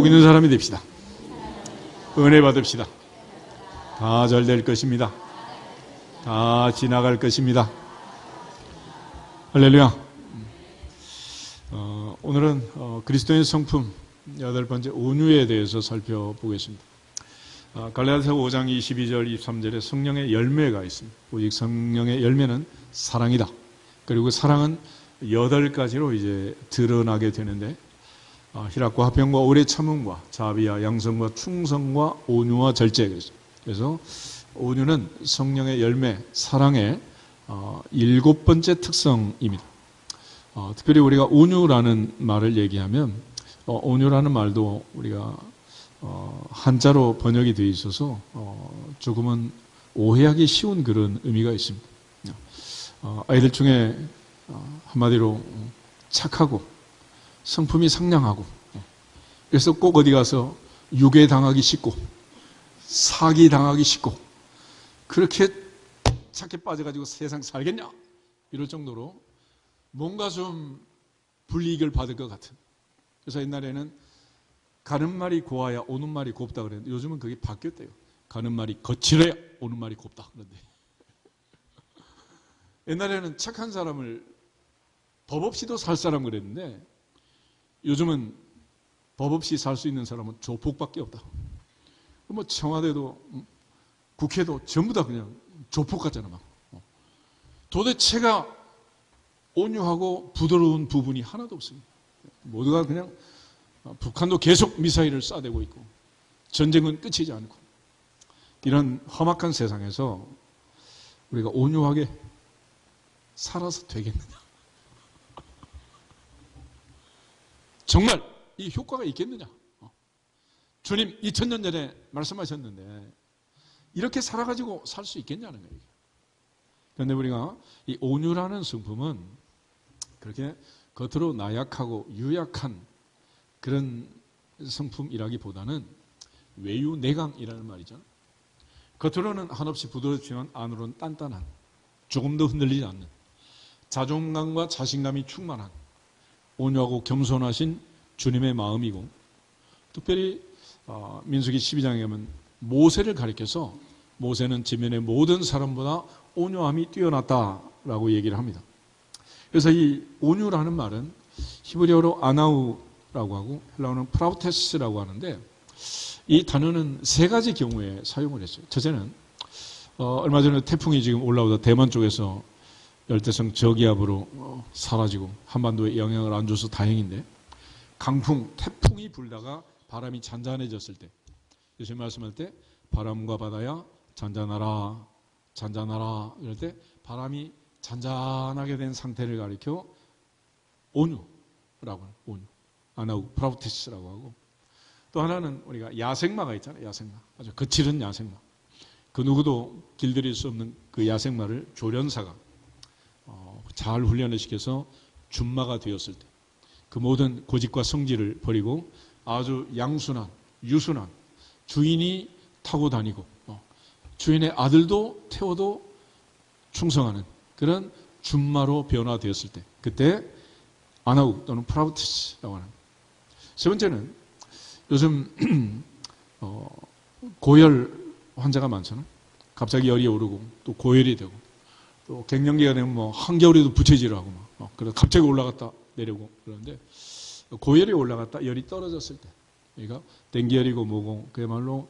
복 있는 사람이 됩시다. 은혜 받읍시다. 다 잘 될 것입니다. 다 지나갈 것입니다. 할렐루야. 오늘은 그리스도의 성품 8번째 온유에 대해서 살펴보겠습니다. 갈라디아서 5장 22절 23절에 성령의 열매가 있습니다. 오직 성령의 열매는 사랑이다. 그리고 사랑은 8가지로 이제 드러나게 되는데 희락과 화평과 오래 참음과 자비와 양성과 충성과 온유와 절제. 그래서 온유는 성령의 열매, 사랑의 7번째 특성입니다. 특별히 우리가 온유라는 말을 얘기하면 온유라는 말도 우리가 한자로 번역이 되어 있어서 조금은 오해하기 쉬운 그런 의미가 있습니다. 아이들 중에 한마디로 착하고 성품이 상냥하고 그래서 꼭 어디 가서 유괴당하기 쉽고 사기당하기 쉽고 그렇게 착해 빠져가지고 세상 살겠냐 이럴 정도로 뭔가 좀 불이익을 받을 것 같은. 그래서 옛날에는 가는 말이 고와야 오는 말이 곱다 그랬는데 요즘은 그게 바뀌었대요. 가는 말이 거칠어야 오는 말이 곱다 그런데 옛날에는 착한 사람을 법 없이도 살 사람 그랬는데 요즘은 법 없이 살 수 있는 사람은 조폭밖에 없다. 뭐 청와대도 국회도 전부 다 그냥 조폭 같잖아 막. 도대체가 온유하고 부드러운 부분이 하나도 없습니다. 모두가 그냥 북한도 계속 미사일을 쏴대고 있고 전쟁은 끝이지 않고 이런 험악한 세상에서 우리가 온유하게 살아서 되겠느냐? 정말 이 효과가 있겠느냐? 주님 2000년 전에 말씀하셨는데 이렇게 살아가지고 살 수 있겠냐는 거예요. 그런데 우리가 이 온유라는 성품은 그렇게 겉으로 나약하고 유약한 그런 성품이라기보다는 외유내강이라는 말이죠. 겉으로는 한없이 부드럽지만 안으로는 단단한, 조금도 흔들리지 않는 자존감과 자신감이 충만한 온유하고 겸손하신 주님의 마음이고 특별히 민수기 12장에 가면 모세를 가리켜서 모세는 지면의 모든 사람보다 온유함이 뛰어났다라고 얘기를 합니다. 그래서 이 온유라는 말은 히브리어로 아나우라고 하고 헬라어는 프라우테스라고 하는데 이 단어는 3가지 경우에 사용을 했어요. 첫째는 얼마 전에 태풍이 지금 올라오다 대만 쪽에서 열대성 저기압으로 사라지고 한반도에 영향을 안 줘서 다행인데 강풍, 태풍이 불다가 바람이 잔잔해졌을 때 예수님 말씀할 때 바람과 바다야 잔잔하라 잔잔하라 이럴 때 바람이 잔잔하게 된 상태를 가리켜 온유라고 해요. 온유. 아나우 프라우티스라고 하고 또 하나는 우리가 야생마가 있잖아요. 야생마. 아주 거칠은 야생마. 그 누구도 길들일 수 없는 그 야생마를 조련사가 잘 훈련을 시켜서 준마가 되었을 때 그 모든 고집과 성질을 버리고 아주 양순한, 유순한 주인이 타고 다니고 주인의 아들도 태워도 충성하는 그런 준마로 변화되었을 때 그때 아나우 또는 프라우티스라고 하는. 세 번째는 요즘 고열 환자가 많잖아요. 갑자기 열이 오르고 또 고열이 되고 또 갱년기가 되면 뭐 한겨울에도 부채질을 하고 막 그래서 갑자기 올라갔다 내려오고 그러는데 고열이 올라갔다 열이 떨어졌을 때 그러니까 댕기열이고 뭐고 그야말로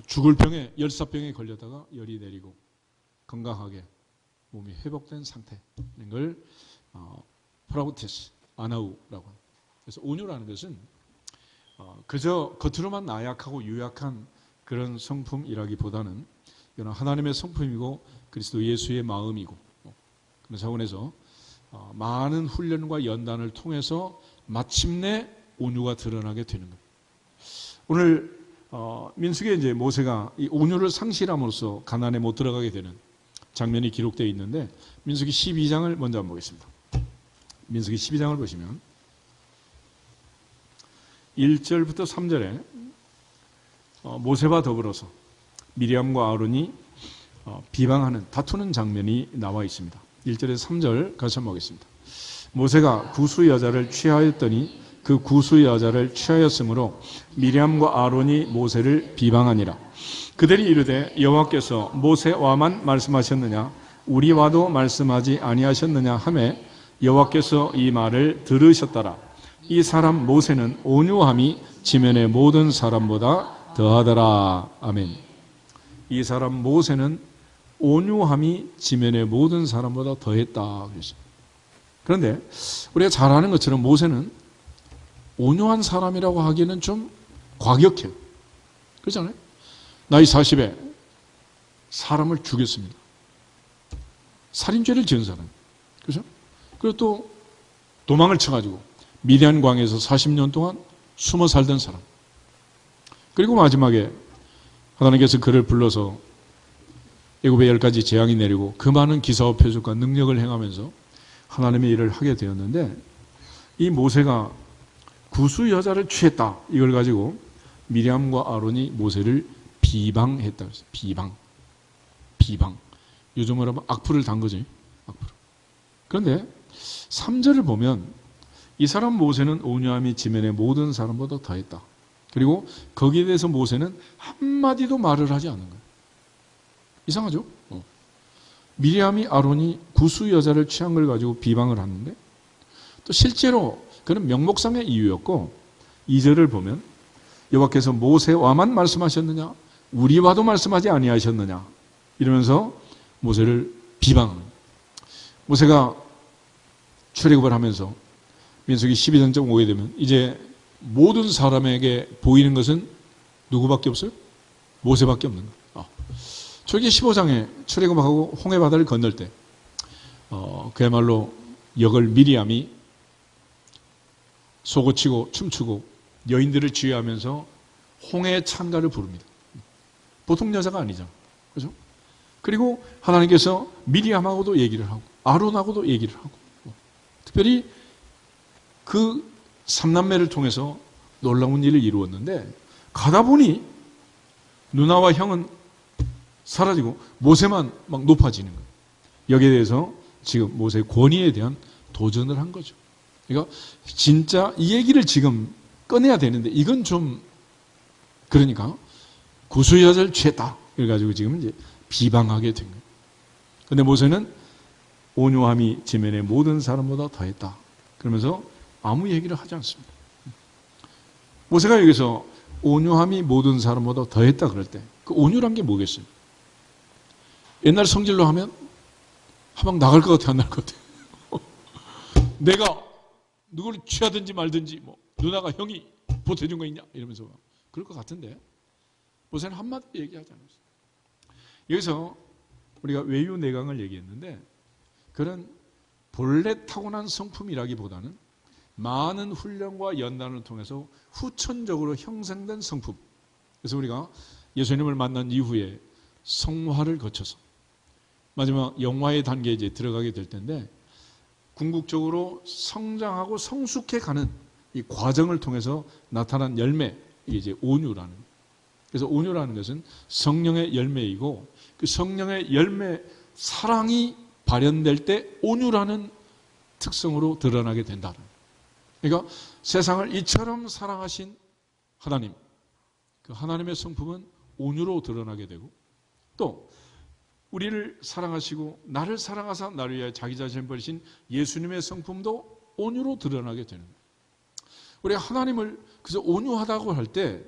죽을 병에 열사병에 걸렸다가 열이 내리고 건강하게 몸이 회복된 상태인 걸 프라우티스, 아나우라고 합니다. 그래서 온유라는 것은 그저 겉으로만 나약하고 유약한 그런 성품이라기보다는 이건 하나님의 성품이고 그리스도 예수의 마음이고 그런 차원에서 많은 훈련과 연단을 통해서 마침내 온유가 드러나게 되는 겁니다. 오늘 민수기에 이제 모세가 이 온유를 상실함으로써 가나안에 못 들어가게 되는 장면이 기록되어 있는데 민수기 12장을 먼저 한번 보겠습니다. 민수기 12장을 보시면 1절부터 3절에 모세와 더불어서 미리암과 아론이 비방하는 다투는 장면이 나와 있습니다. 1절에서 3절 같이 한번 보겠습니다. 모세가 구수 여자를 취하였더니 그 구수 여자를 취하였으므로 미리암과 아론이 모세를 비방하니라. 그들이 이르되 여호와께서 모세와만 말씀하셨느냐 우리와도 말씀하지 아니하셨느냐 하매 여호와께서 이 말을 들으셨더라. 이 사람 모세는 온유함이 지면의 모든 사람보다 더하더라. 아멘. 이 사람 모세는 온유함이 지면의 모든 사람보다 더했다. 그런데 우리가 잘 아는 것처럼 모세는 온유한 사람이라고 하기에는 좀 과격해요. 그렇잖아요. 나이 40에 사람을 죽였습니다. 살인죄를 지은 사람. 그렇죠? 그리고 또 도망을 쳐가지고 미디안 광에서 40년 동안 숨어 살던 사람. 그리고 마지막에 하나님께서 그를 불러서 애굽에 10가지 재앙이 내리고 그 많은 기사와 표적과 능력을 행하면서 하나님의 일을 하게 되었는데 이 모세가 구수 여자를 취했다. 이걸 가지고 미리암과 아론이 모세를 비방했다. 비방. 요즘으로 하면 악플을 단 거지. 악플. 그런데 3절을 보면 이 사람 모세는 온유함이 지면의 모든 사람보다 더했다. 그리고 거기에 대해서 모세는 한마디도 말을 하지 않는 거예요. 이상하죠? 미리암이 아론이 구수 여자를 취한 걸 가지고 비방을 하는데 또 실제로 그는 명목상의 이유였고 2절을 보면 여호와께서 모세와만 말씀하셨느냐 우리와도 말씀하지 아니하셨느냐 이러면서 모세를 비방합니다. 모세가 출애굽을 하면서 민수기 12장 5에 되면 이제 모든 사람에게 보이는 것은 누구밖에 없어요? 모세밖에 없는 거예요. 출애굽기 15장에 출애굽하고 홍해 바다를 건널 때 그야말로 여걸 미리암이 소고치고 춤추고 여인들을 지휘하면서 홍해 찬가를 부릅니다. 보통 여자가 아니죠. 그렇죠? 그리고 하나님께서 미리암하고도 얘기를 하고 아론하고도 얘기를 하고 특별히 그 삼남매를 통해서 놀라운 일을 이루었는데 가다 보니 누나와 형은 사라지고 모세만 막 높아지는 거예요. 여기에 대해서 지금 모세의 권위에 대한 도전을 한 거죠. 그러니까 진짜 이 얘기를 지금 꺼내야 되는데 이건 좀 그러니까 구수 여자를 취했다. 그래가지고 지금 이제 비방하게 된 거예요. 그런데 모세는 온유함이 지면의 모든 사람보다 더했다. 그러면서 아무 얘기를 하지 않습니다. 모세가 여기서 온유함이 모든 사람보다 더했다 그럴 때 그 온유란 게 뭐겠어요? 옛날 성질로 하면 한방 나갈 것 같아 안 나갈 것 같아? 내가 누구를 취하든지 말든지 뭐 누나가 형이 보태준 거 있냐 이러면서 그럴 것 같은데 모세는 한마디 얘기하지 않았어요. 여기서 우리가 외유내강을 얘기했는데 그런 본래 타고난 성품이라기보다는 많은 훈련과 연단을 통해서 후천적으로 형성된 성품. 그래서 우리가 예수님을 만난 이후에 성화를 거쳐서 마지막 영화의 단계에 이제 들어가게 될 텐데 궁극적으로 성장하고 성숙해가는 이 과정을 통해서 나타난 열매, 이게 이제 온유라는. 그래서 온유라는 것은 성령의 열매이고 그 성령의 열매, 사랑이 발현될 때 온유라는 특성으로 드러나게 된다. 그러니까 세상을 이처럼 사랑하신 하나님, 그 하나님의 성품은 온유로 드러나게 되고 또 우리를 사랑하시고 나를 사랑하사 나를 위하여 자기 자신을 버리신 예수님의 성품도 온유로 드러나게 되는 거예요. 우리가 하나님을 그래서 온유하다고 할 때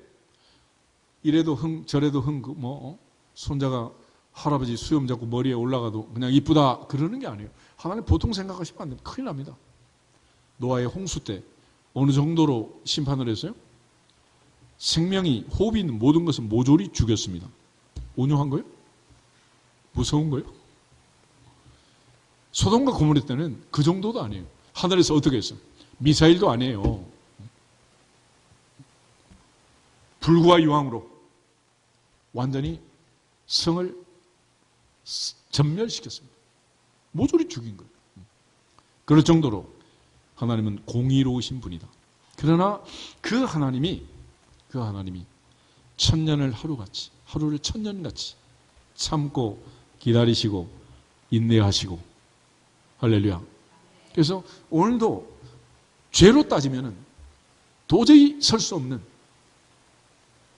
이래도 흥 저래도 흥 뭐 손자가 할아버지 수염 잡고 머리에 올라가도 그냥 이쁘다 그러는 게 아니에요. 하나님 보통 생각하시면 안 됩니다. 큰일 납니다. 노아의 홍수 때 어느 정도로 심판을 했어요? 생명이 호흡이 있는 모든 것을 모조리 죽였습니다. 온유한 거예요? 무서운 거예요? 소돔과 고모라 때는 그 정도도 아니에요. 하늘에서 어떻게 했어요? 미사일도 아니에요. 불과 유황으로 완전히 성을 전멸시켰습니다. 모조리 죽인 거예요. 그럴 정도로 하나님은 공의로우신 분이다. 그러나 그 하나님이 천년을 하루같이, 하루를 천년같이 참고 기다리시고 인내하시고 할렐루야. 그래서 오늘도 죄로 따지면은 도저히 설 수 없는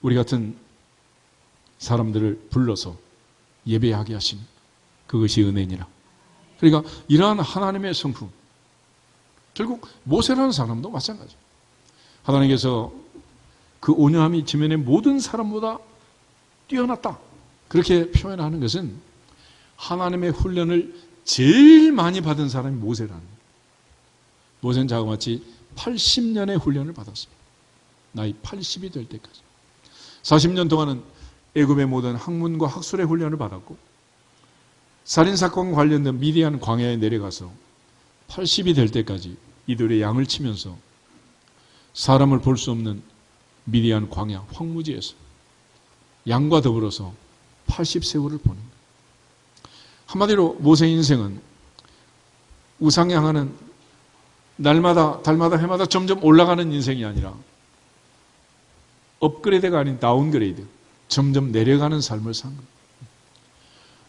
우리 같은 사람들을 불러서 예배하게 하신 그것이 은혜니라. 그러니까 이러한 하나님의 성품, 결국 모세라는 사람도 마찬가지예요. 하나님께서 그 온유함이 지면의 모든 사람보다 뛰어났다, 그렇게 표현하는 것은 하나님의 훈련을 제일 많이 받은 사람이 모세라는 거예요. 모세는 자그마치 80년의 훈련을 받았습니다. 나이 80이 될 때까지 40년 동안은 애굽의 모든 학문과 학술의 훈련을 받았고, 살인사건과 관련된 미디안 광야에 내려가서 80이 될 때까지 이들의 양을 치면서 사람을 볼 수 없는 미디안 광야 황무지에서 양과 더불어서 80세월을 보는 거예요. 한마디로 모세의 인생은 우상에 향하는 날마다 달마다 해마다 점점 올라가는 인생이 아니라 업그레이드가 아닌 다운그레이드, 점점 내려가는 삶을 산 거예요.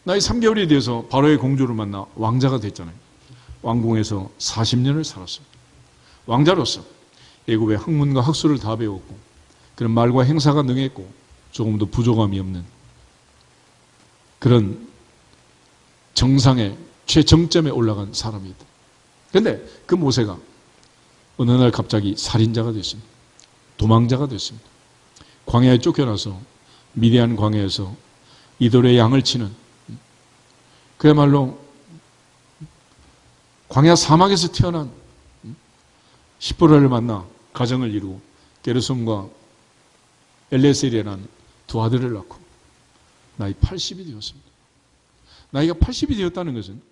나이 3개월이 돼서 바로의 공주를 만나 왕자가 됐잖아요. 왕궁에서 40년을 살았어요. 왕자로서 애굽의 학문과 학술을 다 배웠고, 그런 말과 행사가 능했고, 조금도 부족함이 없는 그런 정상의 최정점에 올라간 사람이다. 그런데 그 모세가 어느 날 갑자기 살인자가 됐습니다. 도망자가 됐습니다. 광야에 쫓겨나서 미디안 광야에서 이들의 양을 치는, 그야말로 광야 사막에서 태어난 시보라를 만나 가정을 이루고 게르솜과 엘레셀이라는 두 아들을 낳고 나이 80이 되었습니다. 나이가 80이 되었다는 것은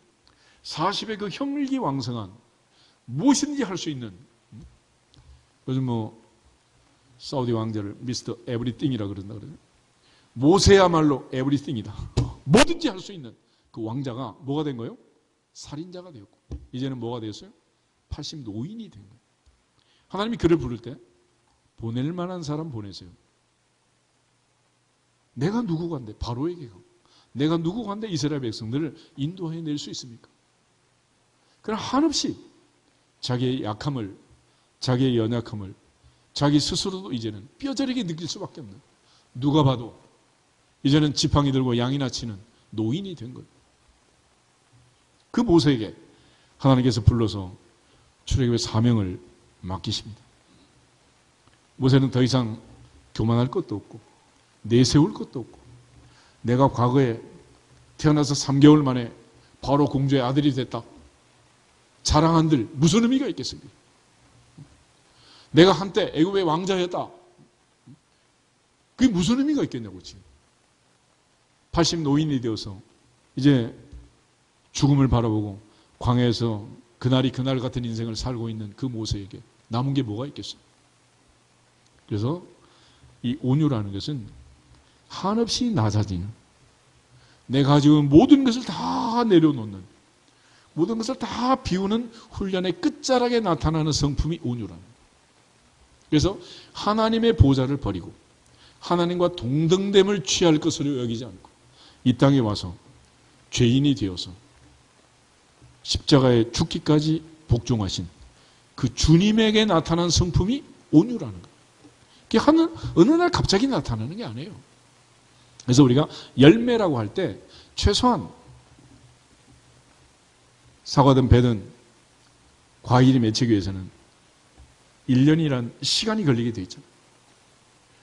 40의 그 혈기왕성한 무엇이든지 할 수 있는, 요즘 사우디 왕자를 미스터 에브리띵이라 그런다 그러죠. 모세야말로 에브리띵이다. 뭐든지 할 수 있는 그 왕자가 뭐가 된 거예요? 살인자가 되었고, 이제는 뭐가 되었어요? 80 노인이 된 거예요. 하나님이 그를 부를 때 보낼 만한 사람 보내세요. 내가 누구간데 바로에게 가고, 내가 누구간데 이스라엘 백성들을 인도해낼 수 있습니까? 그러나 한없이 자기의 약함을, 자기의 연약함을 자기 스스로도 이제는 뼈저리게 느낄 수밖에 없는, 누가 봐도 이제는 지팡이 들고 양이나 치는 노인이 된 거예요. 그 모세에게 하나님께서 불러서 출애굽의 사명을 맡기십니다. 모세는 더 이상 교만할 것도 없고 내세울 것도 없고, 내가 과거에 태어나서 3개월 만에 바로 공주의 아들이 됐다, 자랑한들 무슨 의미가 있겠습니까? 내가 한때 애굽의 왕자였다, 그게 무슨 의미가 있겠냐고. 지금 80 노인이 되어서 이제 죽음을 바라보고 광야에서 그날이 그날 같은 인생을 살고 있는 그 모세에게 남은 게 뭐가 있겠어요? 그래서 이 온유라는 것은 한없이 낮아지는, 내가 가지고 모든 것을 다 내려놓는, 모든 것을 다 비우는 훈련의 끝자락에 나타나는 성품이 온유라는 거예요. 그래서 하나님의 보좌를 버리고 하나님과 동등됨을 취할 것으로 여기지 않고 이 땅에 와서 죄인이 되어서 십자가에 죽기까지 복종하신 그 주님에게 나타난 성품이 온유라는 거예요. 그게 어느 날 갑자기 나타나는 게 아니에요. 그래서 우리가 열매라고 할 때 최소한 사과든 배든 과일이 맺히기 위해서는 1년이란 시간이 걸리게 돼 있잖아요.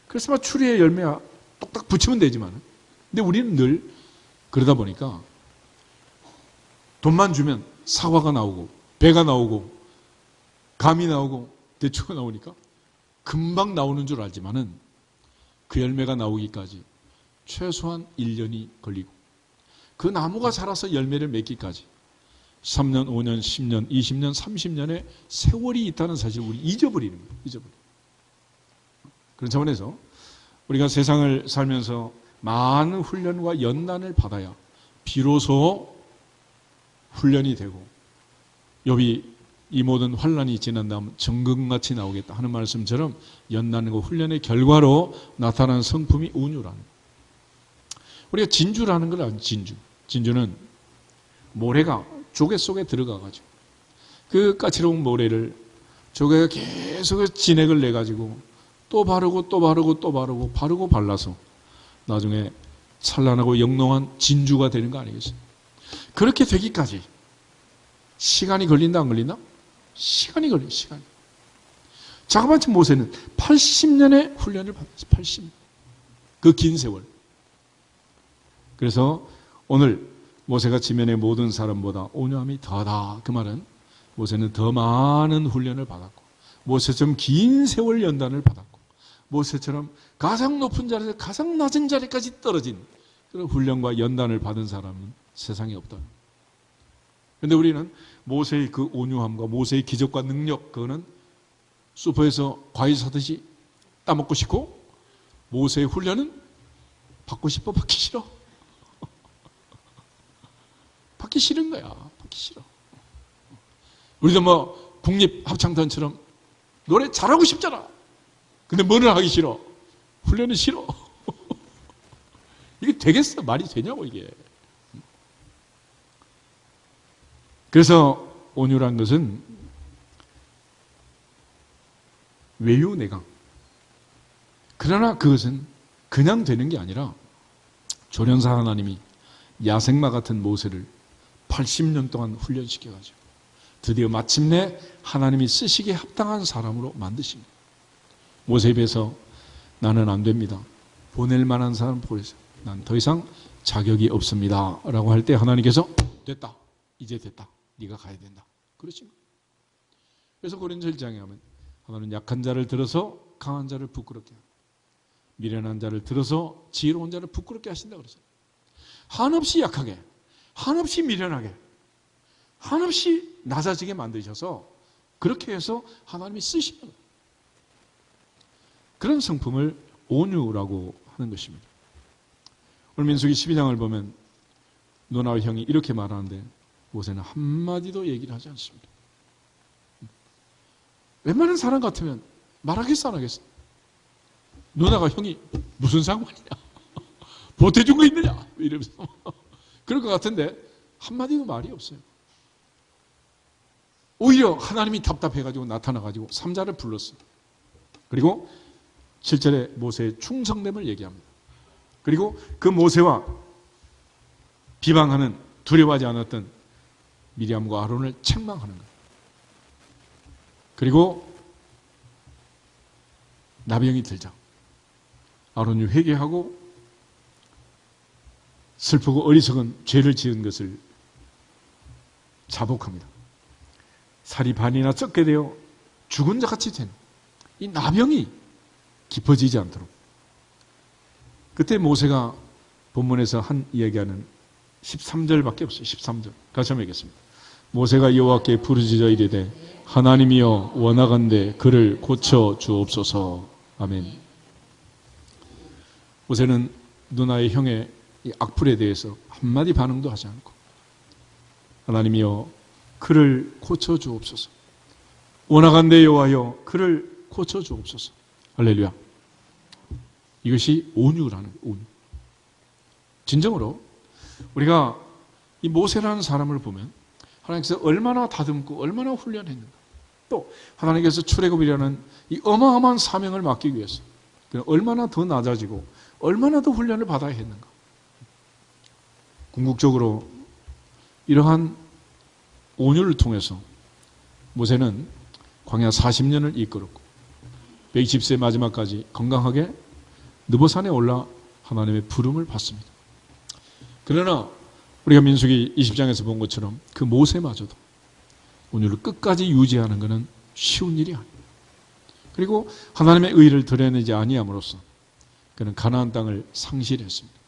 그래서 막 추리의 열매가 똑딱 붙이면 되지만, 근데 우리는 늘 그러다 보니까 돈만 주면 사과가 나오고 배가 나오고 감이 나오고 대추가 나오니까 금방 나오는 줄 알지만은 그 열매가 나오기까지 최소한 1년이 걸리고, 그 나무가 자라서 열매를 맺기까지 3년, 5년, 10년, 20년, 30년의 세월이 있다는 사실을 우리 잊어버리는 거예요. 잊어버려요. 그런 차원에서 우리가 세상을 살면서 많은 훈련과 연단을 받아야 비로소 훈련이 되고, 욥이 이 모든 환난이 지난 다음 정금같이 나오겠다 하는 말씀처럼 연단과 훈련의 결과로 나타난 성품이 온유라는 거예요. 우리가 진주라는 걸 알죠. 진주는 모래가 조개 속에 들어가가지고 그 까칠한 모래를 조개가 계속 진액을 내가지고 또 바르고 또 바르고 또 바르고 바르고 발라서 나중에 찬란하고 영롱한 진주가 되는 거 아니겠어요? 그렇게 되기까지 시간이 걸린다 안 걸린다? 시간이 걸려요. 시간이. 자그마치 모세는 80년의 훈련을 받았어요. 80년. 그 긴 세월. 그래서 오늘 모세가 지면의 모든 사람보다 온유함이 더하다. 그 말은 모세는 더 많은 훈련을 받았고 모세처럼 긴 세월 연단을 받았고 모세처럼 가장 높은 자리에서 가장 낮은 자리까지 떨어진 그런 훈련과 연단을 받은 사람은 세상에 없다. 그런데 우리는 모세의 그 온유함과 모세의 기적과 능력, 그거는 슈퍼에서 과일 사듯이 따먹고 싶고, 모세의 훈련은 받고 싶어 받기 싫어. 받기 싫은 거야. 받기 싫어. 우리도 뭐 국립합창단처럼 노래 잘하고 싶잖아. 근데 뭐를 하기 싫어? 훈련은 싫어. 이게 되겠어? 말이 되냐고 이게. 그래서 온유란 것은 외유내강. 그러나 그것은 그냥 되는 게 아니라 조련사 하나님이 야생마 같은 모세를 80년 동안 훈련시켜가지고 드디어 마침내 하나님이 쓰시기에 합당한 사람으로 만드십니다. 모세 입에서 나는 안 됩니다. 보낼 만한 사람 보내세요. 난 더 이상 자격이 없습니다. 라고 할 때 하나님께서 됐다. 이제 됐다. 네가 가야 된다. 그러신 거예요. 그래서 고린도 1장에 하면 하나님은 약한 자를 들어서 강한 자를 부끄럽게 하고 미련한 자를 들어서 지혜로운 자를 부끄럽게 하신다 그러잖아요. 한없이 약하게, 한없이 미련하게, 한없이 낮아지게 만드셔서 그렇게 해서 하나님이 쓰시는 거예요. 그런 성품을 온유라고 하는 것입니다. 오늘 민수기 12장을 보면 누나와 형이 이렇게 말하는데 모세는 한마디도 얘기를 하지 않습니다. 웬만한 사람 같으면 말하겠어 안 하겠어? 누나가 형이 무슨 상관이냐? 보태준 거 있느냐? 이러면서 그럴 것 같은데 한마디도 말이 없어요. 오히려 하나님이 답답해가지고 나타나가지고 삼자를 불렀어요. 그리고 7절에 모세의 충성됨을 얘기합니다. 그리고 그 모세와 비방하는, 두려워하지 않았던 미리암과 아론을 책망하는 거예요. 그리고 나병이 들자 아론이 회개하고 슬프고 어리석은 죄를 지은 것을 자복합니다. 살이 반이나 썩게 되어 죽은 자같이 된 이 나병이 깊어지지 않도록, 그때 모세가 본문에서 한 이야기하는 13절밖에 없어요. 13절 같이 한번 읽겠습니다. 모세가 여호와께 부르짖어 이르되 하나님이여 원하건대 그를 고쳐 주옵소서. 아멘. 모세는 누나의 형의 이 악플에 대해서 한마디 반응도 하지 않고 하나님이여 그를 고쳐 주옵소서. 원하건대 여호와여 그를 고쳐 주옵소서. 할렐루야. 이것이 온유라는 온유. 진정으로 우리가 이 모세라는 사람을 보면 하나님께서 얼마나 다듬고 얼마나 훈련했는가. 또 하나님께서 출애굽이라는 이 어마어마한 사명을 맡기기 위해서 얼마나 더 낮아지고 얼마나 더 훈련을 받아야 했는가. 궁극적으로 이러한 온유를 통해서 모세는 광야 40년을 이끌었고 120세 마지막까지 건강하게 느보산에 올라 하나님의 부름을 받습니다. 그러나 우리가 민수기 20장에서 본 것처럼 그 모세마저도 온유를 끝까지 유지하는 것은 쉬운 일이 아닙니다. 그리고 하나님의 의를 드러내지 아니함으로써 그는 가나안 땅을 상실했습니다.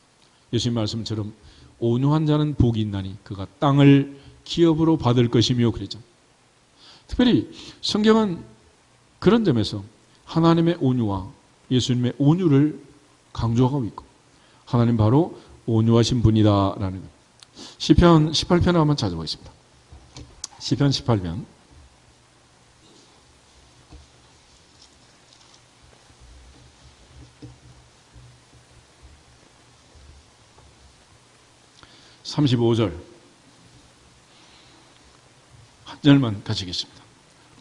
예수님 말씀처럼 온유한 자는 복이 있나니 그가 땅을 기업으로 받을 것이며 그랬잖아요. 특별히 성경은 그런 점에서 하나님의 온유와 예수님의 온유를 강조하고 있고 하나님 바로 온유하신 분이다라는 것. 시편 18편을 한번 찾아보겠습니다. 시편 18편 35절 한 절만 가지겠습니다.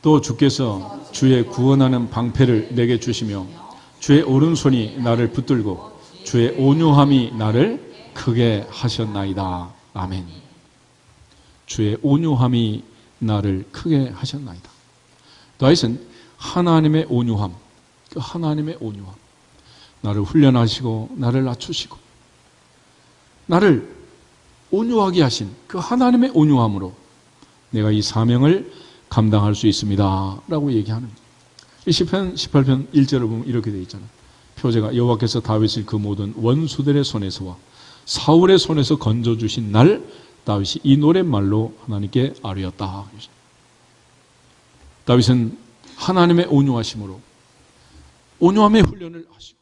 또 주께서 주의 구원하는 방패를 내게 주시며 주의 오른손이 나를 붙들고 주의 온유함이 나를 크게 하셨나이다. 아멘. 주의 온유함이 나를 크게 하셨나이다. 다윗은 하나님의 온유함, 그 하나님의 온유함, 나를 훈련하시고 나를 낮추시고 나를 온유하게 하신 그 하나님의 온유함으로 내가 이 사명을 감당할 수 있습니다 라고 얘기하는 거예요. 이 시편 18편 1절을 보면 이렇게 되어 있잖아요. 표제가 여호와께서 다윗을 그 모든 원수들의 손에서와 사울의 손에서 건져주신 날 다윗이 이 노랫말로 하나님께 아뢰었다. 다윗은 하나님의 온유하심으로 온유함의 훈련을 하시고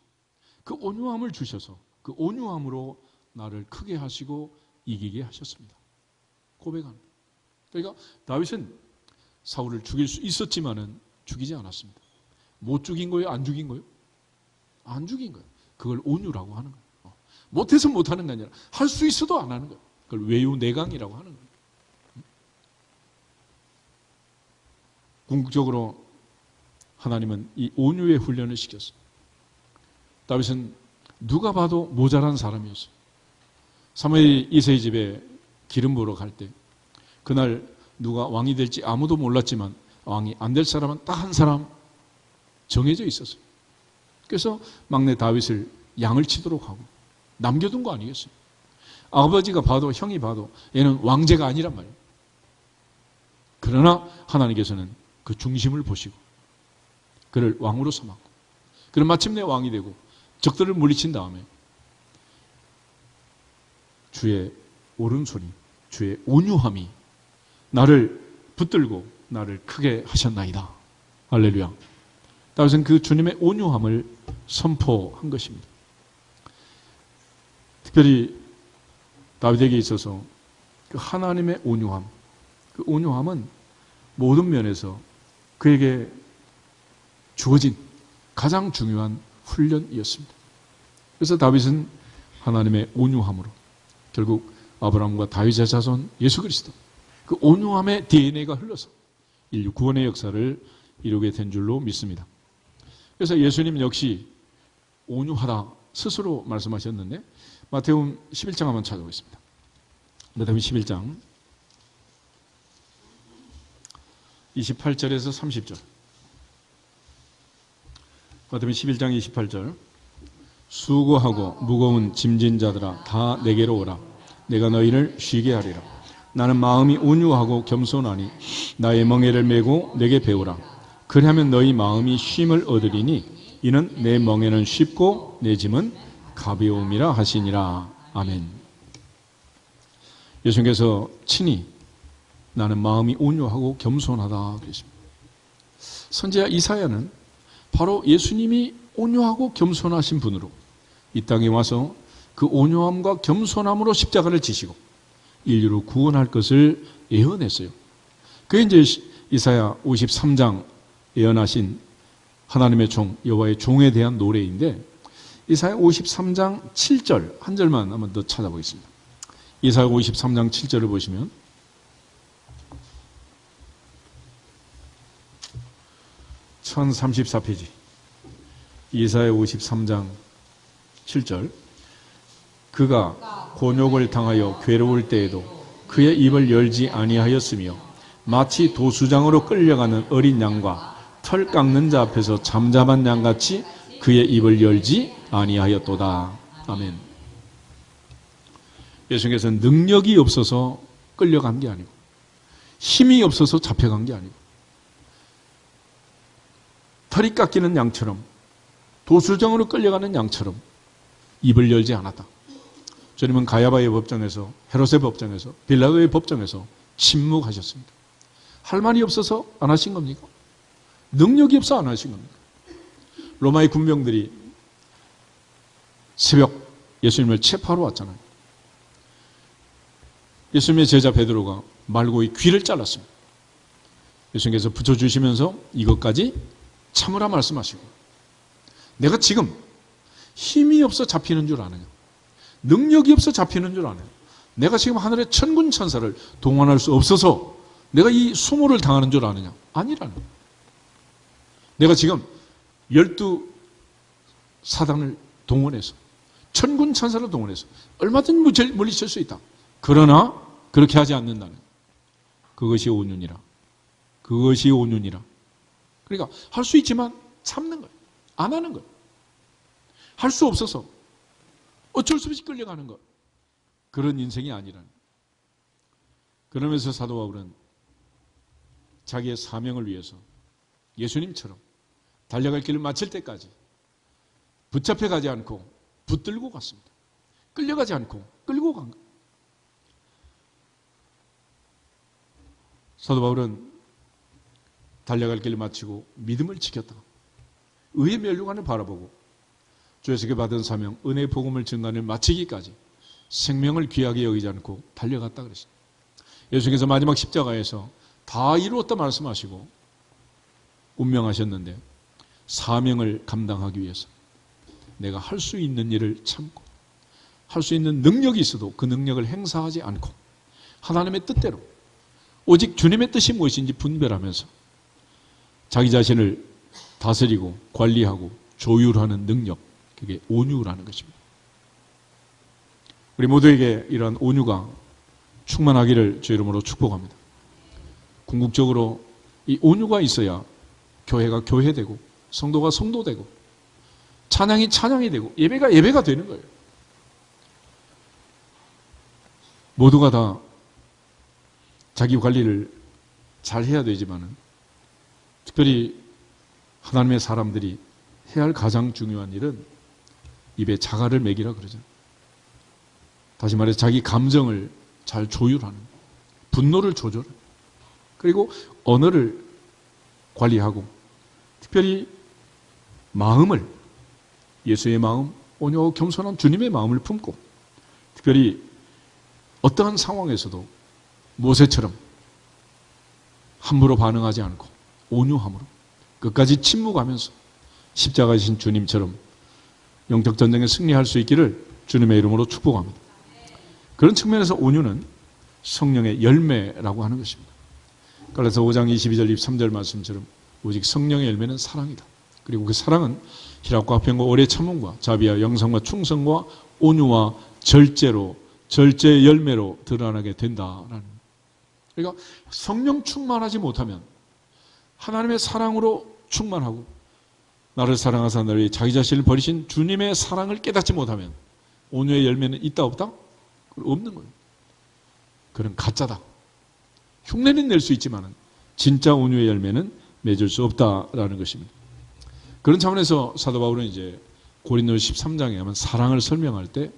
그 온유함을 주셔서 그 온유함으로 나를 크게 하시고 이기게 하셨습니다. 고백합니다. 그러니까 다윗은 사울을 죽일 수 있었지만은 죽이지 않았습니다. 못 죽인 거예요? 안 죽인 거예요? 안 죽인 거예요. 그걸 온유라고 하는 거예요. 못해서 못하는 게 아니라 할 수 있어도 안 하는 거예요. 그걸 외유내강이라고 하는 거예요. 궁극적으로 하나님은 이 온유의 훈련을 시켰어요. 다윗은 누가 봐도 모자란 사람이었어요. 사무엘 이새의 집에 기름 부으러 갈 때 그날 누가 왕이 될지 아무도 몰랐지만 왕이 안 될 사람은 딱 한 사람 정해져 있었어요. 그래서 막내 다윗을 양을 치도록 하고 남겨둔 거 아니겠어요? 아버지가 봐도 형이 봐도 얘는 왕제가 아니란 말이에요. 그러나 하나님께서는 그 중심을 보시고 그를 왕으로 삼았고 그는 마침내 왕이 되고 적들을 물리친 다음에 주의 오른손이 주의 온유함이 나를 붙들고 나를 크게 하셨나이다. 할렐루야. 다윗은 그 주님의 온유함을 선포한 것입니다. 특별히 다윗에게 있어서 그 하나님의 온유함, 그 온유함은 모든 면에서 그에게 주어진 가장 중요한 훈련이었습니다. 그래서 다윗은 하나님의 온유함으로 결국 아브라함과 다윗의 자손 예수 그리스도 그 온유함의 DNA가 흘러서 인류 구원의 역사를 이루게 된 줄로 믿습니다. 그래서 예수님 역시 온유하다 스스로 말씀하셨는데 마태복음 11장 한번 찾아보겠습니다. 마태복음 11장 28절에서 30절. 마태복음 11장 28절. 수고하고 무거운 짐진 자들아 다 내게로 오라. 내가 너희를 쉬게 하리라. 나는 마음이 온유하고 겸손하니 나의 멍에를 메고 내게 배우라. 그리하면 너희 마음이 쉼을 얻으리니 이는 내 멍에는 쉽고 내 짐은 가벼움이라 하시니라. 아멘. 예수님께서 친히 나는 마음이 온유하고 겸손하다 그랬습니다. 선지자 이사야는 바로 예수님이 온유하고 겸손하신 분으로 이 땅에 와서 그 온유함과 겸손함으로 십자가를 지시고 인류를 구원할 것을 예언했어요. 그게 이제 이사야 53장 예언하신 하나님의 종, 여호와의 종에 대한 노래인데 이사야 53장 7절 한 절만 한번 더 찾아보겠습니다. 이사야 53장 7절을 보시면 1034페이지 이사야 53장 7절 그가 곤욕을 당하여 괴로울 때에도 그의 입을 열지 아니하였으며 마치 도수장으로 끌려가는 어린 양과 털 깎는 자 앞에서 잠잠한 양같이 그의 입을 열지 아니하였도다. 아멘. 예수님께서는 능력이 없어서 끌려간 게 아니고 힘이 없어서 잡혀간 게 아니고 털이 깎이는 양처럼 도수장으로 끌려가는 양처럼 입을 열지 않았다. 주님은 가야바의 법정에서 헤롯의 법정에서 빌라도의 법정에서 침묵하셨습니다. 할 말이 없어서 안 하신 겁니까? 능력이 없어 안 하신 겁니까? 로마의 군병들이 새벽 예수님을 체포하러 왔잖아요. 예수님의 제자 베드로가 말고의 귀를 잘랐습니다. 예수님께서 붙여주시면서 이것까지 참으라 말씀하시고 내가 지금 힘이 없어 잡히는 줄 아느냐 능력이 없어 잡히는 줄 아느냐 내가 지금 하늘의 천군 천사를 동원할 수 없어서 내가 이 수모를 당하는 줄 아느냐? 아니라는 거예요. 내가 지금 12사단을 동원해서 천군 천사를 동원해서 얼마든지 물리칠 수 있다. 그러나 그렇게 하지 않는다는 그것이 온윤이라. 그것이 온윤이라. 그러니까 할 수 있지만 참는 거예요. 안 하는 거예요. 할 수 없어서 어쩔 수 없이 끌려가는 것. 그런 인생이 아니라는 거예요. 그러면서 사도 바울은 자기의 사명을 위해서 예수님처럼 달려갈 길을 마칠 때까지 붙잡혀가지 않고 붙들고 갔습니다. 끌려가지 않고 끌고 간 거예요. 사도 바울은 달려갈 길을 마치고 믿음을 지켰다. 의의 멸류관을 바라보고 주에서 받은 사명, 은혜의 복음을 증거하는 마치기까지 생명을 귀하게 여기지 않고 달려갔다 그랬습니다. 예수께서 마지막 십자가에서 다 이루었다 말씀하시고 운명하셨는데 사명을 감당하기 위해서 내가 할 수 있는 일을 참고 할 수 있는 능력이 있어도 그 능력을 행사하지 않고 하나님의 뜻대로 오직 주님의 뜻이 무엇인지 분별하면서 자기 자신을 다스리고 관리하고 조율하는 능력, 그게 온유라는 것입니다. 우리 모두에게 이러한 온유가 충만하기를 주 이름으로 축복합니다. 궁극적으로 이 온유가 있어야 교회가 교회되고 성도가 성도되고 찬양이 찬양이 되고 예배가 예배가 되는 거예요. 모두가 다 자기 관리를 잘 해야 되지만은 특별히 하나님의 사람들이 해야 할 가장 중요한 일은 입에 자갈을 먹이라 그러죠. 다시 말해서 자기 감정을 잘 조율하는, 분노를 조절하는, 그리고 언어를 관리하고 특별히 마음을, 예수의 마음, 온유하고 겸손한 주님의 마음을 품고 특별히 어떠한 상황에서도 모세처럼 함부로 반응하지 않고 온유함으로 끝까지 침묵하면서 십자가에 신 주님처럼 영적 전쟁에 승리할 수 있기를 주님의 이름으로 축복합니다. 그런 측면에서 온유는 성령의 열매라고 하는 것입니다. 갈라디아서 5장 22절 23절 말씀처럼 오직 성령의 열매는 사랑이다. 그리고 그 사랑은 희락과 평과 오래 참음과 자비와 영성과 충성과 온유와 절제의 열매로 드러나게 된다라는. 그러니까 성령 충만하지 못하면 하나님의 사랑으로 충만하고 나를 사랑하사 너희 자기 자신을 버리신 주님의 사랑을 깨닫지 못하면 온유의 열매는 있다 없다? 없는 거예요. 그건 가짜다. 흉내는 낼 수 있지만 진짜 온유의 열매는 맺을 수 없다라는 것입니다. 그런 차원에서 사도 바울은 이제 고린도 13장에 하면 사랑을 설명할 때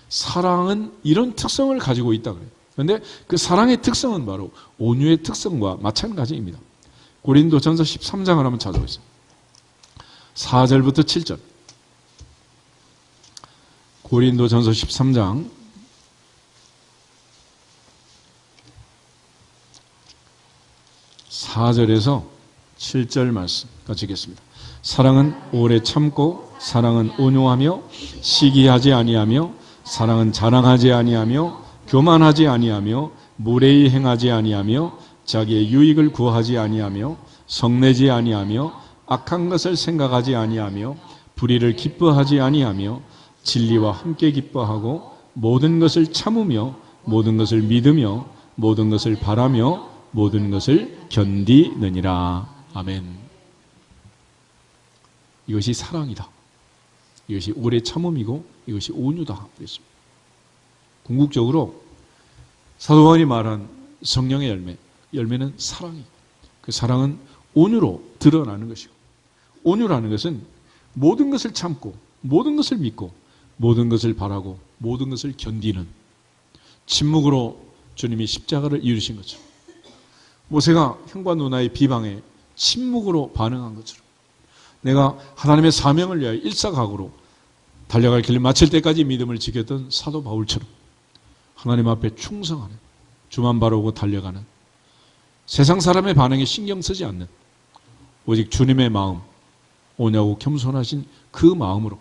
사랑은 이런 특성을 가지고 있다 그래요. 그런데 그 사랑의 특성은 바로 온유의 특성과 마찬가지입니다. 고린도전서 13장을 한번 찾아보겠습니다. 4절부터 7절. 고린도전서 13장 4절에서 7절 말씀 같이 읽겠습니다. 사랑은 오래 참고 사랑은 온유하며 시기하지 아니하며 사랑은 자랑하지 아니하며 교만하지 아니하며 무례히 행하지 아니하며 자기의 유익을 구하지 아니하며 성내지 아니하며 악한 것을 생각하지 아니하며 불의를 기뻐하지 아니하며 진리와 함께 기뻐하고 모든 것을 참으며 모든 것을 믿으며 모든 것을 바라며 모든 것을 견디느니라. 아멘. 이것이 사랑이다. 이것이 오래 참음이고 이것이 온유다. 그랬습니다. 궁극적으로 사도 바울이 말한 성령의 열매는 사랑이에요. 그 사랑은 온유로 드러나는 것이고 온유라는 것은 모든 것을 참고 모든 것을 믿고 모든 것을 바라고 모든 것을 견디는 침묵으로 주님이 십자가를 이루신 것처럼 모세가 형과 누나의 비방에 침묵으로 반응한 것처럼 내가 하나님의 사명을 위하여 일사각오로 달려갈 길을 마칠 때까지 믿음을 지켰던 사도 바울처럼 하나님 앞에 충성하는 주만 바라보고 달려가는 세상 사람의 반응에 신경 쓰지 않는 오직 주님의 마음 온유하고 겸손하신 그 마음으로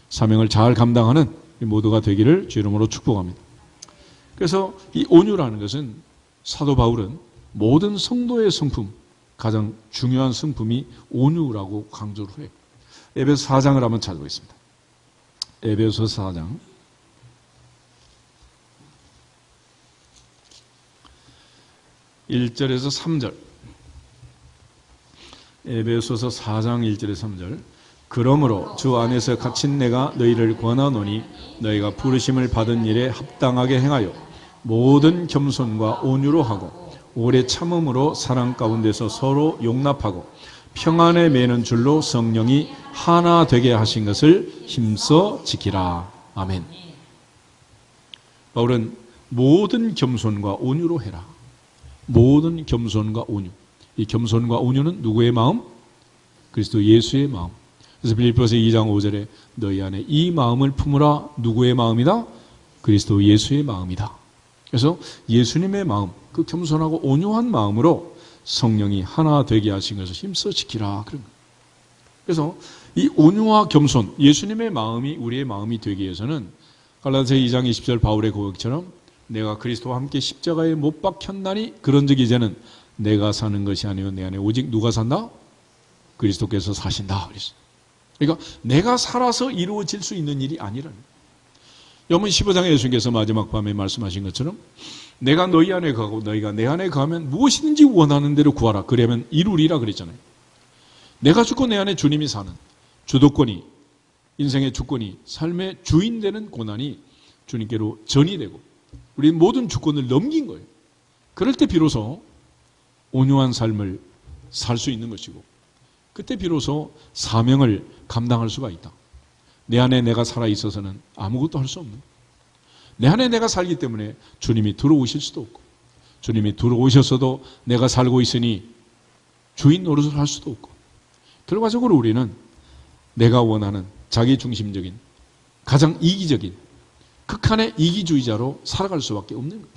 사명을 잘 감당하는 모두가 되기를 주 이름으로 축복합니다. 그래서 이 온유라는 것은 사도 바울은 모든 성도의 성품, 가장 중요한 성품이 온유라고 강조를 해요. 에베소 4장을 한번 찾아보겠습니다. 에베소 4장 1절에서 3절. 에베소서 4장 1절에서 3절. 그러므로 주 안에서 갇힌 내가 너희를 권하노니 너희가 부르심을 받은 일에 합당하게 행하여 모든 겸손과 온유로 하고 오래 참음으로 사랑 가운데서 서로 용납하고 평안에 매는 줄로 성령이 하나 되게 하신 것을 힘써 지키라. 아멘. 바울은 모든 겸손과 온유로 해라. 모든 겸손과 온유. 이 겸손과 온유는 누구의 마음? 그리스도 예수의 마음. 그래서 빌립보서 2장 5절에 너희 안에 이 마음을 품으라. 누구의 마음이다? 그리스도 예수의 마음이다. 그래서 예수님의 마음, 그 겸손하고 온유한 마음으로 성령이 하나 되게 하신 것을 힘써 지키라. 그런 거예요. 그래서 이 온유와 겸손, 예수님의 마음이 우리의 마음이 되기 위해서는 갈라디아서 2장 20절 바울의 고백처럼 내가 그리스도와 함께 십자가에 못 박혔나니 그런즉 이제는 내가 사는 것이 아니요 내 안에 오직 누가 산다? 그리스도께서 사신다. 그러니까 내가 살아서 이루어질 수 있는 일이 아니라는 거예요. 요한 15장에 예수님께서 마지막 밤에 말씀하신 것처럼 내가 너희 안에 거하고 너희가 내 안에 거하면 무엇이든지 원하는 대로 구하라. 그러면 이루리라 그랬잖아요. 내가 죽고 내 안에 주님이 사는 주도권이, 인생의 주권이, 삶의 주인 되는 고난이 주님께로 전이 되고 우리 모든 주권을 넘긴 거예요. 그럴 때 비로소 온유한 삶을 살 수 있는 것이고 그때 비로소 사명을 감당할 수가 있다. 내 안에 내가 살아있어서는 아무것도 할 수 없는, 내 안에 내가 살기 때문에 주님이 들어오실 수도 없고 주님이 들어오셨어도 내가 살고 있으니 주인 노릇을 할 수도 없고 결과적으로 우리는 내가 원하는 자기중심적인 가장 이기적인 극한의 이기주의자로 살아갈 수밖에 없는 거예요.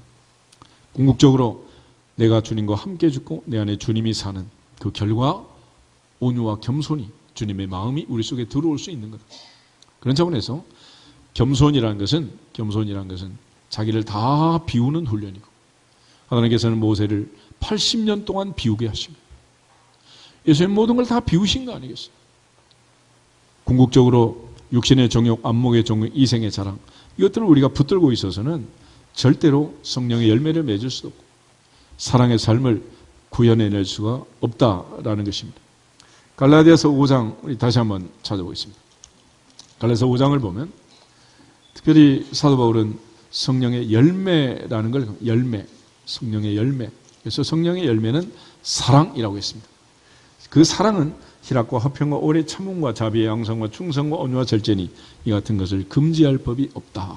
궁극적으로 내가 주님과 함께 죽고 내 안에 주님이 사는 그 결과 온유와 겸손이 주님의 마음이 우리 속에 들어올 수 있는 거예요. 그런 차원에서 겸손이라는 것은 자기를 다 비우는 훈련이고 하나님께서는 모세를 80년 동안 비우게 하십니다. 예수님 모든 걸 다 비우신 거 아니겠어요? 궁극적으로 육신의 정욕, 안목의 정욕, 이생의 자랑 이것들을 우리가 붙들고 있어서는 절대로 성령의 열매를 맺을 수도 없고 사랑의 삶을 구현해낼 수가 없다라는 것입니다. 갈라디아서 5장 우리 다시 한번 찾아보겠습니다. 갈라디아서 5장을 보면 특별히 사도 바울은 성령의 열매라는 걸 성령의 열매. 그래서 성령의 열매는 사랑이라고 했습니다. 그 사랑은 희락과 화평과 오래 참음과 자비의 양성과 충성과 온유와 절제니 이 같은 것을 금지할 법이 없다.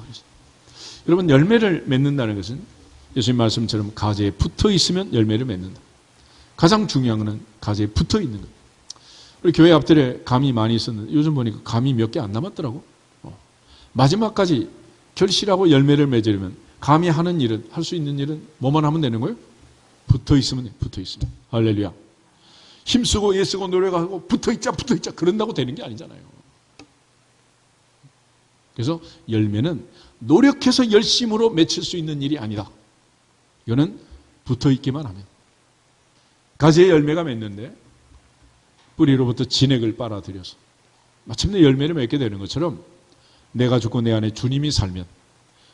여러분 열매를 맺는다는 것은 예수님 말씀처럼 가지에 붙어 있으면 열매를 맺는다. 가장 중요한 것은 가지에 붙어 있는 것. 우리 교회 앞들에 감이 많이 있었는데 요즘 보니까 감이 몇 개 안 남았더라고. 마지막까지 결실하고 열매를 맺으려면 감이 하는 일은, 할 수 있는 일은 뭐만 하면 되는 거예요? 붙어 있으면 돼. 붙어 있으면. 할렐루야. 힘쓰고 애쓰고 노력하고 붙어 있자 그런다고 되는 게 아니잖아요. 그래서 열매는 노력해서 열심으로 맺힐 수 있는 일이 아니다. 이거는 붙어 있기만 하면. 가지에 열매가 맺는데 뿌리로부터 진액을 빨아들여서 마침내 열매를 맺게 되는 것처럼 내가 죽고 내 안에 주님이 살면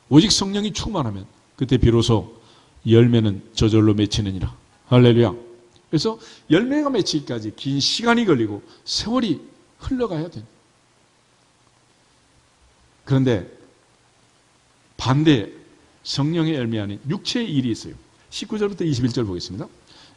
오직 성령이 충만하면 그때 비로소 열매는 저절로 맺히느니라. 할렐루야. 그래서 열매가 맺히기까지 긴 시간이 걸리고 세월이 흘러가야 된다. 그런데 반대 성령의 열매 아닌 육체의 일이 있어요. 19절부터 21절 보겠습니다.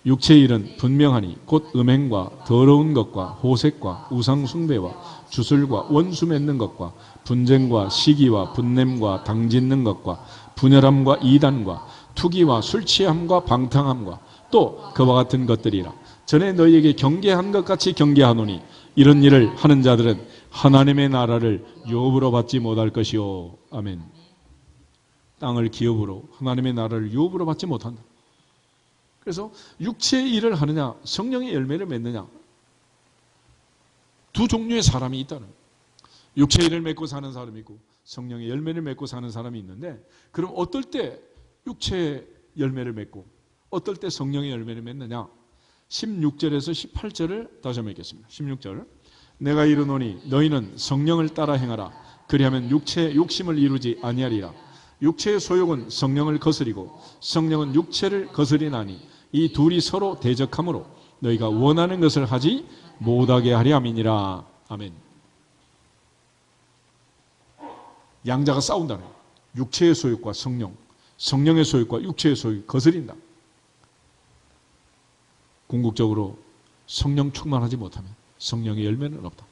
육체의 일은 분명하니 곧 음행과 더러운 것과 호색과 우상숭배와 주술과 원수 맺는 것과 분쟁과 시기와 분냄과 당짓는 것과 분열함과 이단과 투기와 술취함과 방탕함과 또 그와 같은 것들이라. 전에 너희에게 경계한 것 같이 경계하노니 이런 일을 하는 자들은 하나님의 나라를 유업으로 받지 못할 것이요. 아멘. 땅을 기업으로 하나님의 나라를 유업으로 받지 못한다. 그래서 육체의 일을 하느냐 성령의 열매를 맺느냐 두 종류의 사람이 있다는 거예요. 육체의 일을 맺고 사는 사람이 있고 성령의 열매를 맺고 사는 사람이 있는데 그럼 어떨 때 육체의 열매를 맺고 어떨 때 성령의 열매를 맺느냐? 16절에서 18절을 다시 한번 읽겠습니다. 16절. 내가 이르노니 너희는 성령을 따라 행하라. 그리하면 육체의 욕심을 이루지 아니하리라. 육체의 소욕은 성령을 거스리고 성령은 육체를 거스리나니 이 둘이 서로 대적하므로 너희가 원하는 것을 하지 못하게 하려 함이니라. 아멘. 양자가 싸운다는 거예요. 육체의 소욕과 성령, 성령의 소욕과 육체의 소욕이 거스린다. 궁극적으로 성령 충만하지 못하면 성령의 열매는 없다.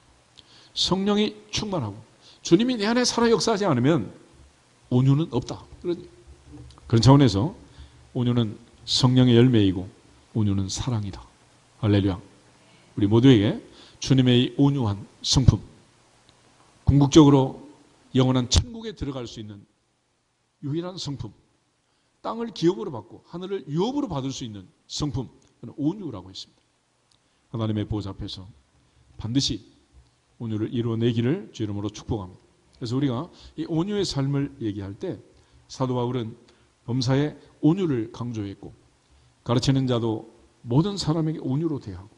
성령이 충만하고 주님이 내 안에 살아 역사하지 않으면 온유는 없다. 그런 차원에서 온유는 성령의 열매이고 온유는 사랑이다. 할렐루야. 우리 모두에게 주님의 온유한 성품, 궁극적으로 영원한 천국에 들어갈 수 있는 유일한 성품, 땅을 기업으로 받고 하늘을 유업으로 받을 수 있는 성품, 온유라고 했습니다. 하나님의 보좌 앞에서 반드시 온유를 이루어내기를 주 이름으로 축복합니다. 그래서 우리가 이 온유의 삶을 얘기할 때 사도 바울은 범사에 온유를 강조했고, 가르치는 자도 모든 사람에게 온유로 대하고,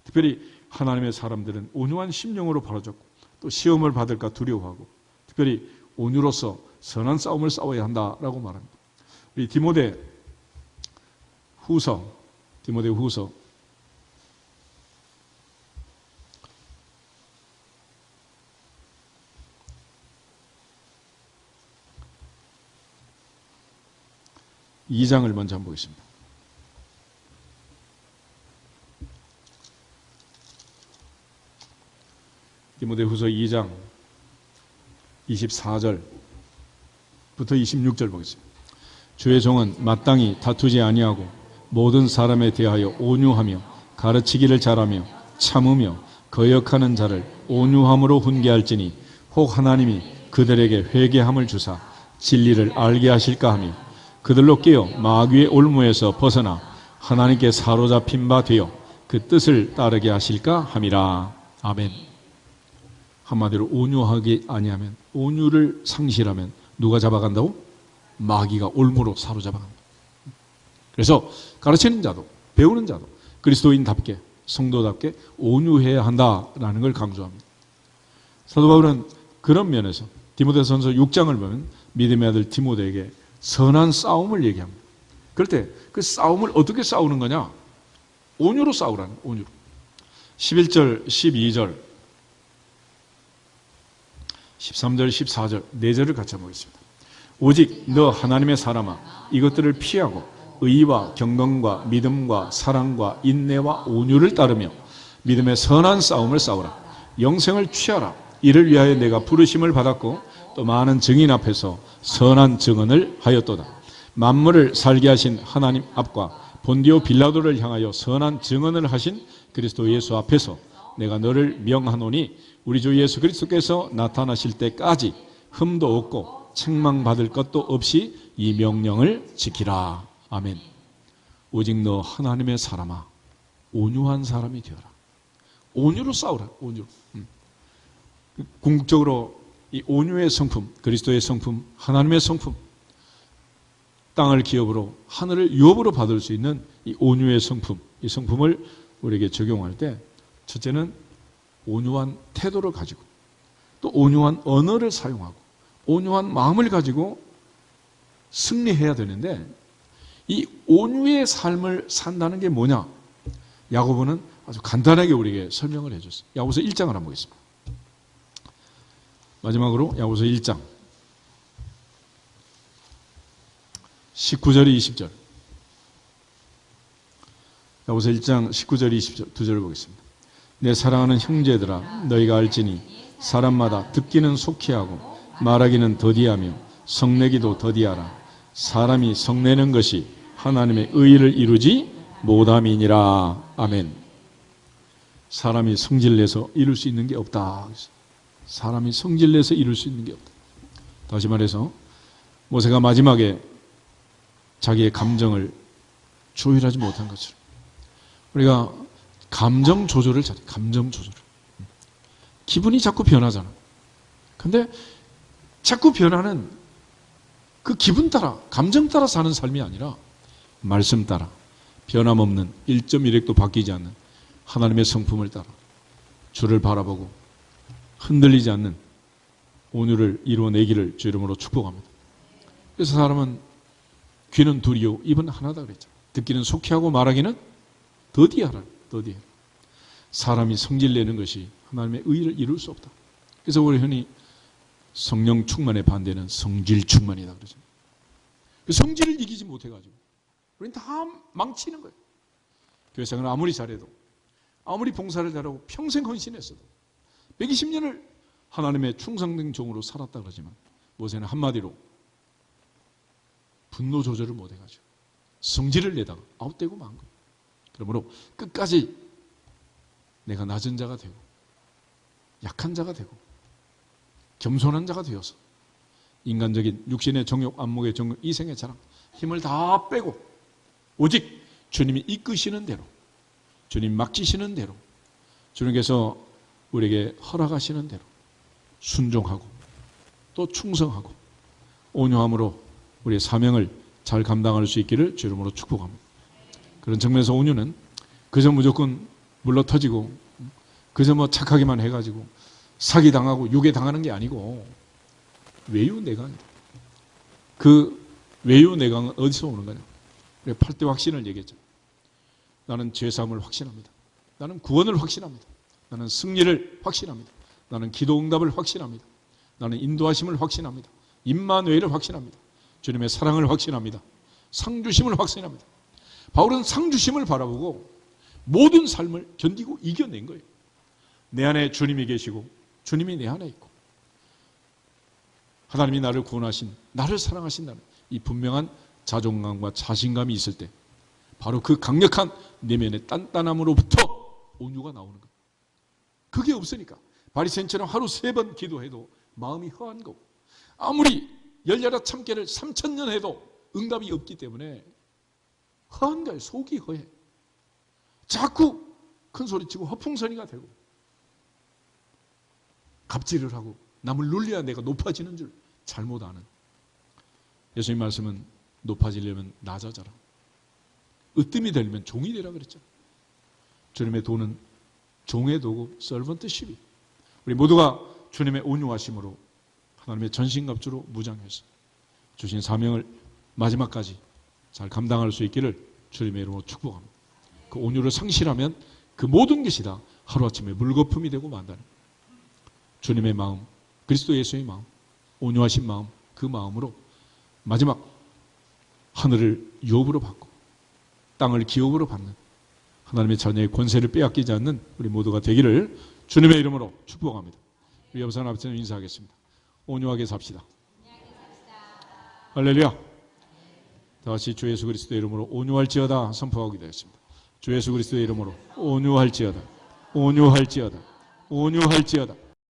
특별히 하나님의 사람들은 온유한 심령으로 바라졌고 또 시험을 받을까 두려워하고 특별히 온유로서 선한 싸움을 싸워야 한다라고 말합니다. 우리 디모데 후서 2장을 먼저 한번 보겠습니다. 디모데후서 2장 24절부터 26절 보겠습니다. 주의 종은 마땅히 다투지 아니하고 모든 사람에 대하여 온유하며 가르치기를 잘하며 참으며 거역하는 자를 온유함으로 훈계할지니 혹 하나님이 그들에게 회개함을 주사 진리를 알게 하실까 하며 그들로 깨어 마귀의 올무에서 벗어나 하나님께 사로잡힌 바 되어 그 뜻을 따르게 하실까 함이라. 아멘. 한마디로 온유하게 아니하면, 온유를 상실하면 누가 잡아간다고? 마귀가 올무로 사로잡아간다. 그래서 가르치는 자도 배우는 자도 그리스도인답게 성도답게 온유해야 한다라는 걸 강조합니다. 사도 바울은 그런 면에서 디모데전서 6장을 보면 믿음의 아들 디모데에게 선한 싸움을 얘기합니다. 그럴 때 그 싸움을 어떻게 싸우는 거냐? 온유로 싸우라는, 온유로. 11절, 12절, 13절, 14절, 4절을 같이 한번 보겠습니다. 오직 너 하나님의 사람아 이것들을 피하고 의와 경건과 믿음과 사랑과 인내와 온유를 따르며 믿음의 선한 싸움을 싸우라. 영생을 취하라. 이를 위하여 내가 부르심을 받았고 또 많은 증인 앞에서 선한 증언을 하였도다. 만물을 살게 하신 하나님 앞과 본디오 빌라도를 향하여 선한 증언을 하신 그리스도 예수 앞에서 내가 너를 명하노니 우리 주 예수 그리스도께서 나타나실 때까지 흠도 없고 책망받을 것도 없이 이 명령을 지키라. 아멘. 오직 너 하나님의 사람아 온유한 사람이 되어라. 온유로 싸우라. 온유로. 궁극적으로 이 온유의 성품, 그리스도의 성품, 하나님의 성품, 땅을 기업으로 하늘을 유업으로 받을 수 있는 이 온유의 성품, 이 성품을 우리에게 적용할 때 첫째는 온유한 태도를 가지고 또 온유한 언어를 사용하고 온유한 마음을 가지고 승리해야 되는데, 이 온유의 삶을 산다는 게 뭐냐? 야고보는 아주 간단하게 우리에게 설명을 해줬어요. 야고보서 1장을 한번 보겠습니다. 마지막으로 야고보서 1장 19절 20절. 야고보서 1장 19절 20절 두 절을 보겠습니다. 내 사랑하는 형제들아 너희가 알지니 사람마다 듣기는 속히 하고 말하기는 더디하며 성내기도 더디하라. 사람이 성내는 것이 하나님의 의를 이루지 못함이니라. 아멘. 사람이 성질내서 이룰 수 있는 게 없다. 사람이 성질내서 이룰 수 있는 게 없다. 다시 말해서 모세가 마지막에 자기의 감정을 조율하지 못한 것처럼 우리가 감정 조절을 잘해. 감정 조절을. 기분이 자꾸 변하잖아. 근데 자꾸 변하는 그 기분 따라, 감정 따라 사는 삶이 아니라 말씀 따라, 변함없는 1.1핵도 바뀌지 않는 하나님의 성품을 따라 주를 바라보고 흔들리지 않는 온유를 이루어내기를 주 이름으로 축복합니다. 그래서 사람은 귀는 둘이요 입은 하나다 그랬죠. 듣기는 속히 하고 말하기는 더디하라. 더디해. 사람이 성질내는 것이 하나님의 의를 이룰 수 없다. 그래서 우리 흔히 성령 충만의 반대는 성질 충만이다 그러죠. 그 성질을 이기지 못해가지고 우리는 다 망치는 거예요. 교회생활을 아무리 잘해도, 아무리 봉사를 잘하고 평생 헌신했어도 120년을 하나님의 충성된 종으로 살았다 그러지만 모세는 한마디로 분노 조절을 못해가지고 성질을 내다가 아웃되고 만 거예요. 그러므로 끝까지 내가 낮은 자가 되고 약한 자가 되고 겸손한 자가 되어서 인간적인 육신의 정욕, 안목의 정욕, 이생의 자랑 힘을 다 빼고 오직 주님이 이끄시는 대로, 주님 맡기시는 대로, 주님께서 우리에게 허락하시는 대로 순종하고 또 충성하고 온유함으로 우리의 사명을 잘 감당할 수 있기를 주 이름으로 축복합니다. 그런 측면에서 온유는 그저 무조건 물러터지고 그저 뭐 착하기만 해가지고 사기당하고 유괴당하는 게 아니고 외유내강이다. 그 외유내강은 어디서 오는 거냐? 우리가 8대 확신을 얘기했죠. 나는 죄사함을 확신합니다. 나는 구원을 확신합니다. 나는 승리를 확신합니다. 나는 기도 응답을 확신합니다. 나는 인도하심을 확신합니다. 임마누엘을 확신합니다. 주님의 사랑을 확신합니다. 상주심을 확신합니다. 바울은 상주심을 바라보고 모든 삶을 견디고 이겨낸 거예요. 내 안에 주님이 계시고 주님이 내 안에 있고 하나님이 나를 구원하신, 나를 사랑하신다는 이 분명한 자존감과 자신감이 있을 때 바로 그 강력한 내면의 단단함으로부터 온유가 나오는 거예요. 그게 없으니까 바리새인처럼 하루 3번 기도해도 마음이 허한 거고 아무리 열려라 참깨를 3000년 해도 응답이 없기 때문에 허한 거예요. 속이 허해. 자꾸 큰 소리치고 허풍선이가 되고 갑질을 하고 남을 놀려야 내가 높아지는 줄 잘못 아는. 예수님 말씀은 높아지려면 낮아져라. 으뜸이 되려면 종이 되라 그랬죠. 주님의 도는 종의 도고 서번트십이. 우리 모두가 주님의 온유하심으로 하나님의 전신갑주로 무장해서 주신 사명을 마지막까지 잘 감당할 수 있기를 주님의 이름으로 축복합니다. 그 온유를 상실하면 그 모든 것이 다 하루아침에 물거품이 되고 만다는 주님의 마음, 그리스도 예수의 마음, 온유하신 마음, 그 마음으로 마지막 하늘을 유업으로 받고 땅을 기업으로 받는 하나님의 자녀의 권세를 빼앗기지 않는 우리 모두가 되기를 주님의 이름으로 축복합니다. 우리 옆사람 앞에서 인사하겠습니다. 온유하게 삽시다. 할렐루야. 다시 주 예수 그리스도의 이름으로 온유할지어다 선포하게 되었습니다. 주 예수 그리스도의 이름으로 온유할지어다. 온유할지어다. 온유할지어다.